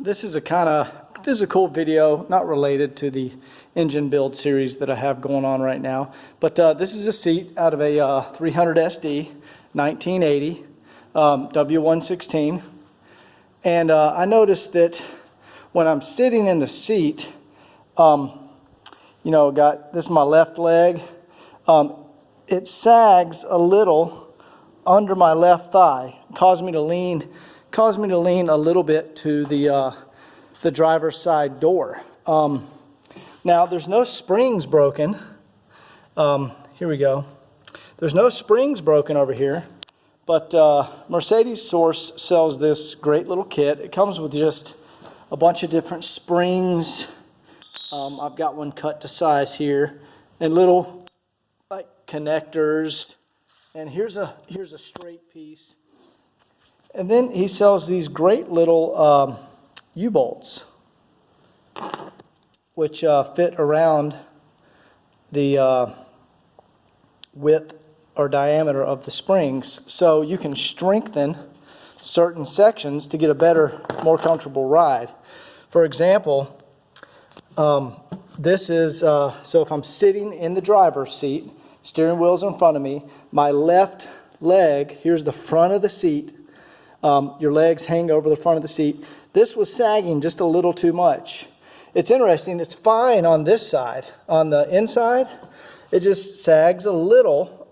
This is a cool video, not related to the engine build series that I have going on right now. But this is a seat out of a 300 SD 1980 W116. And I noticed that when I'm sitting in the seat, this is my left leg. It sags a little under my left thigh, caused me to lean a little bit to the driver's side door. Now there's no springs broken. Here we go. There's no springs broken over here, but Mercedes Source sells this great little kit. It comes with just a bunch of different springs. I've got one cut to size here, and little like connectors. And here's a straight piece. And then he sells these great little U-bolts, which fit around the width or diameter of the springs. So you can strengthen certain sections to get a better, more comfortable ride. For example, this is, so if I'm sitting in the driver's seat, steering wheel's in front of me, my left leg, here's the front of the seat, your legs hang over the front of the seat. This was sagging just a little too much. It's interesting, it's fine on this side. On the inside, it just sags a little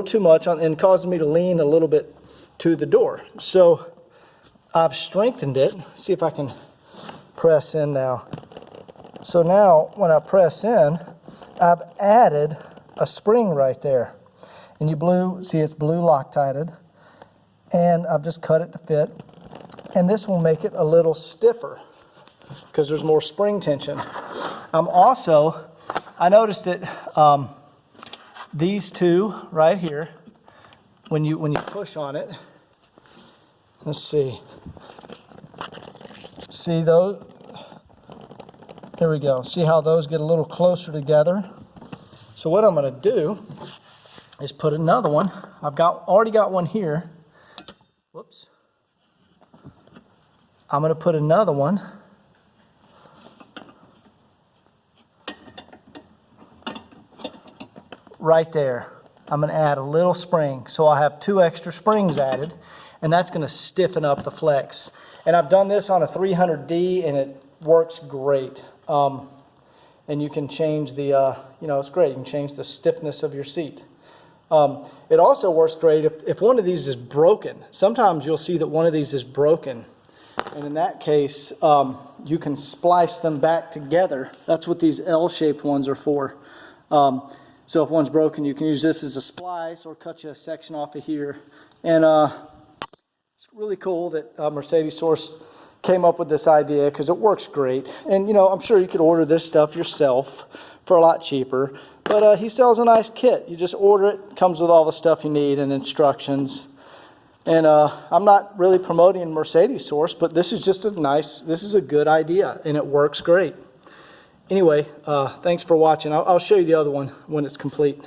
too much and causes me to lean a little bit to the door. So I've strengthened it. See if I can press in now. So now when I press in, I've added a spring right there. And see it's blue Loctited. And I've just cut it to fit. And this will make it a little stiffer because there's more spring tension. I noticed that these two right here, when you push on it, let's see. See those? Here we go. See how those get a little closer together? So what I'm going to do is put another one. I've already got one here. Whoops. I'm going to put another one right there. I'm going to add a little spring. So I'll have 2 extra springs added, and that's going to stiffen up the flex. And I've done this on a 300D, and it works great. And you can change it's great. You can change the stiffness of your seat. It also works great if one of these is broken. Sometimes you'll see that one of these is broken. And in that case, you can splice them back together. That's what these L-shaped ones are for. So if one's broken, you can use this as a splice or cut you a section off of here. And it's really cool that Mercedes Source came up with this idea because it works great. And I'm sure you could order this stuff yourself for a lot cheaper. But he sells a nice kit. You just order it, comes with all the stuff you need and instructions. And I'm not really promoting Mercedes Source, but this is just this is a good idea, and it works great. Anyway, thanks for watching. I'll show you the other one when it's complete.